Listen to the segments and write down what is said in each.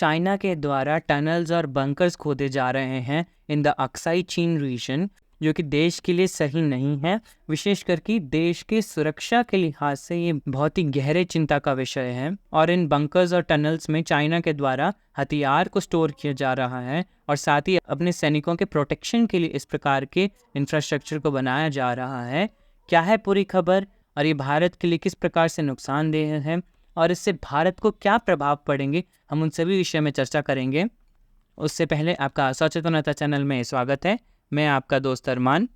China के द्वारा tunnels और बंकर्स खोदे जा रहे हैं इन द अक्साई चीन रीजन, जो कि देश के लिए सही नहीं है। विशेष करके देश के सुरक्षा के लिहाज से ये बहुत ही गहरे चिंता का विषय है। और इन बंकर्स और टनल्स में चाइना के द्वारा हथियार को स्टोर किया जा रहा है और साथ ही अपने सैनिकों के प्रोटेक्शन के लिए इस प्रकार के इंफ्रास्ट्रक्चर को बनाया जा रहा है। क्या है पूरी खबर और ये भारत के लिए किस प्रकार से नुकसानदेह है और इससे भारत को क्या प्रभाव पड़ेंगे, हम उन सभी विषय में चर्चा करेंगे। उससे पहले आपका सचेतनता चैनल में स्वागत है। मैं आपका दोस्त अरमान।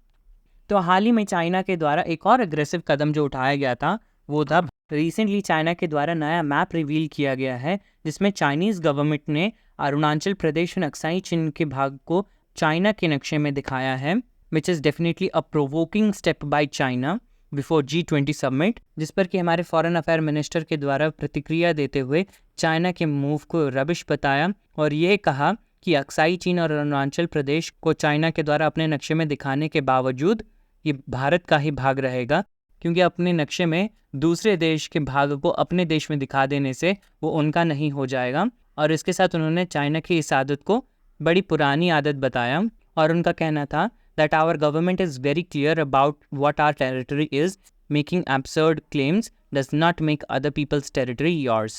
तो हाल ही में चाइना के द्वारा एक और अग्रेसिव कदम जो उठाया गया था वो था रिसेंटली चाइना के द्वारा नया मैप रिवील किया गया है, जिसमें चाइनीज़ गवर्नमेंट ने अरुणाचल प्रदेश और अक्साई चीन के भाग को चाइना के नक्शे में दिखाया है, which is definitely a provoking step by China before G20 summit, जिस पर कि हमारे फॉरेन अफेयर मिनिस्टर के द्वारा प्रतिक्रिया देते हुए चाइना के मूव को रबिश बताया और ये कहा कि अक्साई चीन और अरुणाचल प्रदेश को चाइना के द्वारा अपने नक्शे में दिखाने के बावजूद ये भारत का ही भाग रहेगा, क्योंकि अपने नक्शे में दूसरे देश के भाग को अपने देश में दिखा देने से वो उनका नहीं हो जाएगा। और इसके साथ उन्होंने चाइना की इस आदत को बड़ी पुरानी आदत बताया और उनका कहना था that our government is very clear about what our territory is. Making absurd claims does not make other people's territory yours.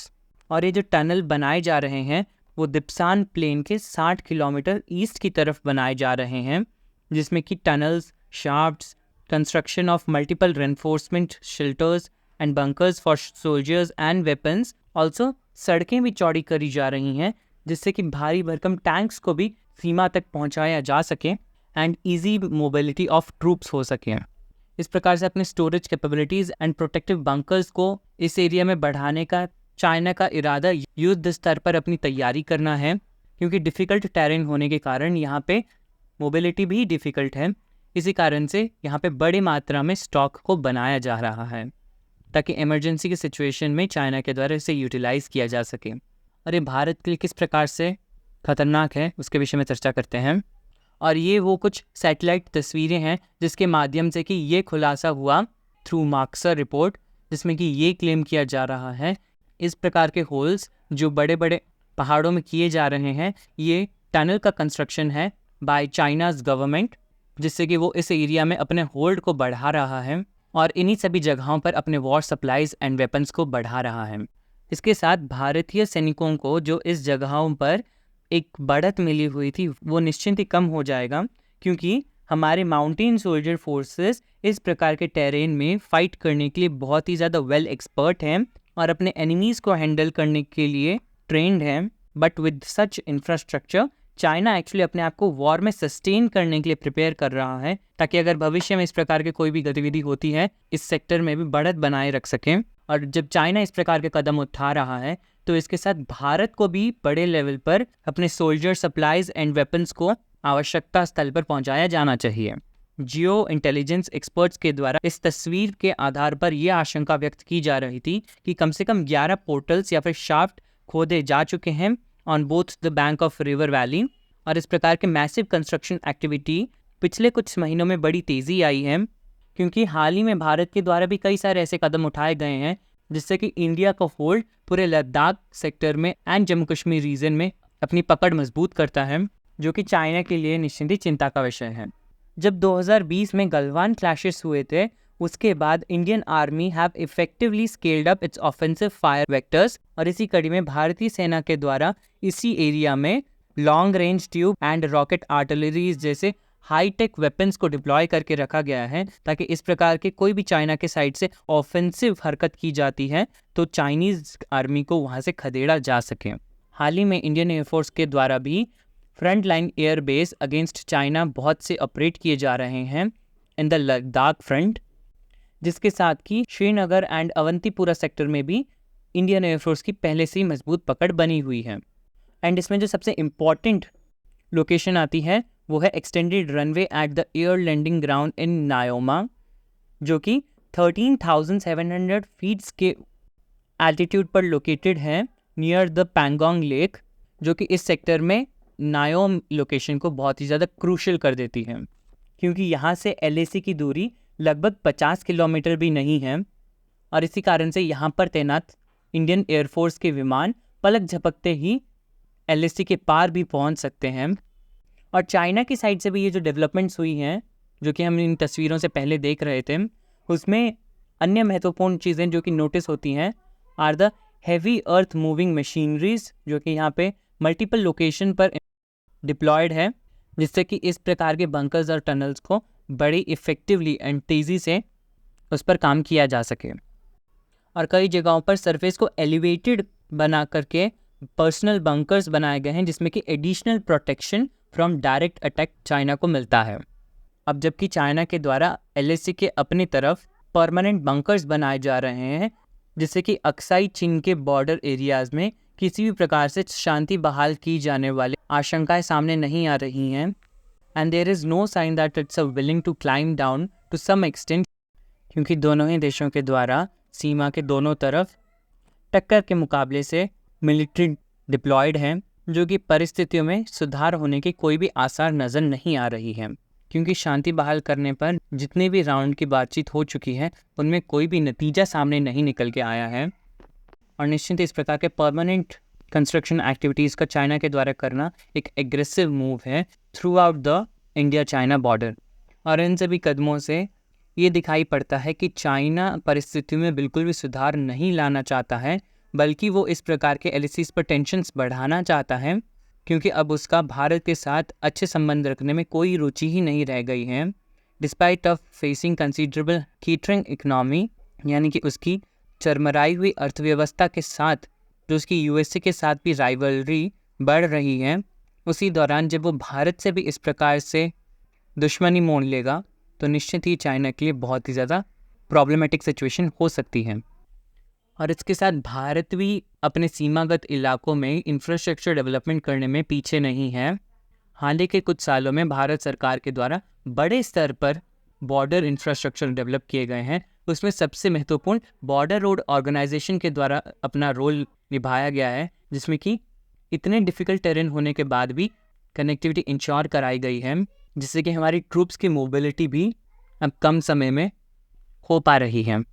और ये जो टनल बनाए जा रहे हैं वो दिप्सान प्लेन के 60 किलोमीटर ईस्ट की तरफ बनाए जा रहे हैं, जिसमें कि tunnels, shafts, construction of multiple reinforcement shelters and bunkers for soldiers and weapons. Also सड़कें भी चौड़ी करी जा रही हैं, जिससे कि भारी भरकम टैंक्स को भी सीमा तक पहुंचाया जा सके and easy mobility of troops हो सके। इस प्रकार से अपने storage capabilities and protective bunkers को इस एरिया में बढ़ाने का चाइना का इरादा युद्ध स्तर पर अपनी तैयारी करना है, क्योंकि डिफ़िकल्ट टेरेन होने के कारण यहाँ पे मोबिलिटी भी डिफ़िकल्ट है। इसी कारण से यहाँ पे बड़ी मात्रा में स्टॉक को बनाया जा रहा है ताकि इमरजेंसी की सिचुएशन में चाइना के द्वारा इसे यूटिलाइज़ किया जा सके। और ये भारत के लिए किस प्रकार से खतरनाक है उसके विषय में चर्चा करते हैं। और ये वो कुछ सैटेलाइट तस्वीरें हैं जिसके माध्यम से कि ये खुलासा हुआ थ्रू मार्क्सर रिपोर्ट, जिसमें कि ये क्लेम किया जा रहा है इस प्रकार के होल्स जो बड़े बड़े पहाड़ों में किए जा रहे हैं, ये टनल का कंस्ट्रक्शन है बाय चाइनाज़ गवर्नमेंट, जिससे कि वो इस एरिया में अपने होल्ड को बढ़ा रहा है और इन्हीं सभी जगहों पर अपने वॉर सप्लाईज एंड वेपन्स को बढ़ा रहा है। इसके साथ भारतीय सैनिकों को जो इस जगहों पर एक बढ़त मिली हुई थी वो निश्चिंत ही कम हो जाएगा, क्योंकि हमारे माउंटेन सोल्जर फोर्सेस इस प्रकार के टेरेन में फ़ाइट करने के लिए बहुत ही ज़्यादा वेल एक्सपर्ट हैं और अपने एनिमीज़ को हैंडल करने के लिए ट्रेंड हैं। But with such infrastructure China actually अपने आप को वॉर में सस्टेन करने के लिए प्रिपेयर कर रहा है, ताकि अगर भविष्य में इस प्रकार की कोई भी गतिविधि होती है इस सेक्टर में भी बढ़त बनाए रख सकें। और जब चाइना इस प्रकार के कदम उठा रहा है तो इसके साथ भारत को भी बड़े लेवल पर अपने सोल्जर सप्लाईज एंड वेपन्स को आवश्यकता स्थल पर पहुंचाया जाना चाहिए। जियो इंटेलिजेंस एक्सपर्ट्स के द्वारा इस तस्वीर के आधार पर यह आशंका व्यक्त की जा रही थी कि कम से कम 11 पोर्टल्स या फिर शाफ्ट खोदे जा चुके हैं on both the bank of river valley. और इस प्रकार के मैसिव कंस्ट्रक्शन एक्टिविटी पिछले कुछ महीनों में बड़ी तेज़ी आई है, क्योंकि हाल ही में भारत के द्वारा भी कई सारे ऐसे कदम उठाए गए हैं जिससे कि इंडिया का होल्ड पूरे लद्दाख सेक्टर में एंड जम्मू कश्मीर रीजन में अपनी पकड़ मजबूत करता है, जो कि चाइना के लिए निश्चिंत ही चिंता का विषय है। जब 2020 में गलवान क्लैशेस हुए थे उसके बाद Indian army have effectively scaled up it's offensive fire vectors, और इसी कड़ी में भारतीय सेना के द्वारा इसी एरिया में long range tube and rocket artilleries जैसे हाईटेक वेपन्स को डिप्लॉय करके रखा गया है, ताकि इस प्रकार के कोई भी चाइना के साइड से ऑफेंसिव हरकत की जाती है तो चाइनीज़ आर्मी को वहां से खदेड़ा जा सके। हाल ही में इंडियन एयरफोर्स के द्वारा भी front line air base against China बहुत से ऑपरेट किए जा रहे हैं इन द लद्दाख फ्रंट, जिसके साथ कि श्रीनगर एंड अवंतीपुरा सेक्टर में भी इंडियन एयरफोर्स की पहले से ही मजबूत पकड़ बनी हुई है। एंड इसमें जो सबसे इम्पॉर्टेंट लोकेशन आती है वो है extended runway at the air landing ground in Nyoma, जो कि 13,700 फीट्स के एल्टीट्यूड पर लोकेटेड है नियर द पैंगोंग लेक, जो कि इस सेक्टर में नायोम लोकेशन को बहुत ही ज़्यादा क्रूशल कर देती है, क्योंकि यहाँ से LAC की दूरी लगभग 50 किलोमीटर भी नहीं है। और इसी कारण से यहाँ पर तैनात इंडियन एयरफोर्स के विमान पलक झपकते ही LAC के पार भी पहुंच सकते हैं। और चाइना की साइड से भी ये जो डेवलपमेंट्स हुई हैं, जो कि हम इन तस्वीरों से पहले देख रहे थे, उसमें अन्य महत्वपूर्ण चीज़ें जो कि नोटिस होती हैं are the heavy earth moving machineries, जो कि यहाँ पे मल्टीपल लोकेशन पर डिप्लॉयड है, जिससे कि इस प्रकार के बंकर्स और टनल्स को बड़ी इफ़ेक्टिवली एंड तेज़ी से उस पर काम किया जा सके। और कई जगहों पर सरफेस को एलिवेटेड बना करके पर्सनल बंकर्स बनाए गए हैं, जिसमें कि additional protection from direct attack China को मिलता है। अब जबकि चाइना के द्वारा LAC के अपनी तरफ परमानेंट बंकर्स बनाए जा रहे हैं, जिससे कि अक्साई चीन के बॉर्डर एरियाज़ में किसी भी प्रकार से शांति बहाल की जाने वाली आशंकाएं सामने नहीं आ रही हैं। And there is no sign that it's willing to climb down to some extent, क्योंकि दोनों ही देशों के द्वारा सीमा के दोनों तरफ टक्कर के मुकाबले से मिलिट्री डिप्लॉयड हैं, जो कि परिस्थितियों में सुधार होने की कोई भी आसार नज़र नहीं आ रही है, क्योंकि शांति बहाल करने पर जितने भी राउंड की बातचीत हो चुकी है उनमें कोई भी नतीजा सामने नहीं निकल के आया है। और निश्चित इस प्रकार के परमानेंट कंस्ट्रक्शन एक्टिविटीज़ का चाइना के द्वारा करना एक एग्रेसिव मूव है through out the India China border. और इन सभी कदमों से ये दिखाई पड़ता है कि चाइना परिस्थितियों में बिल्कुल भी सुधार नहीं लाना चाहता है, बल्कि वो इस प्रकार के LACs पर टेंशन्स बढ़ाना चाहता है, क्योंकि अब उसका भारत के साथ अच्छे संबंध रखने में कोई रुचि ही नहीं रह गई है। Despite of facing considerable teetering economy, यानी कि उसकी चरमराई हुई अर्थव्यवस्था के साथ जो उसकी USA के साथ भी राइवलरी बढ़ रही है, उसी दौरान जब वो भारत से भी इस प्रकार से दुश्मनी मोल लेगा तो निश्चित ही चाइना के लिए बहुत ही ज़्यादा प्रॉब्लमेटिक सिचुएशन हो सकती है। और इसके साथ भारत भी अपने सीमागत इलाकों में इंफ्रास्ट्रक्चर डेवलपमेंट करने में पीछे नहीं है। हाल ही के कुछ सालों में भारत सरकार के द्वारा बड़े स्तर पर बॉर्डर इंफ्रास्ट्रक्चर डेवलप किए गए हैं। उसमें सबसे महत्वपूर्ण बॉर्डर रोड ऑर्गेनाइजेशन के द्वारा अपना रोल निभाया गया है, जिसमें कि इतने डिफ़िकल्ट टेरेन होने के बाद भी कनेक्टिविटी इंश्योर कराई गई है, जिससे कि हमारी ट्रूप्स की मोबिलिटी भी अब कम समय में हो पा रही है।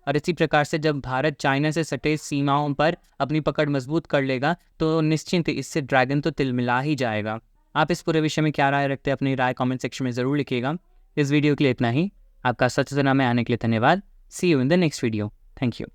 और इसी प्रकार से जब भारत चाइना से सटे सीमाओं पर अपनी पकड़ मजबूत कर लेगा तो निश्चिंत इससे ड्रैगन तो तिलमिला ही जाएगा। आप इस पूरे विषय में क्या राय रखते हैं, अपनी राय कमेंट सेक्शन में ज़रूर लिखिएगा। इस वीडियो के लिए इतना ही। आपका सच में आने के लिए धन्यवाद। See you in the next video. Thank you.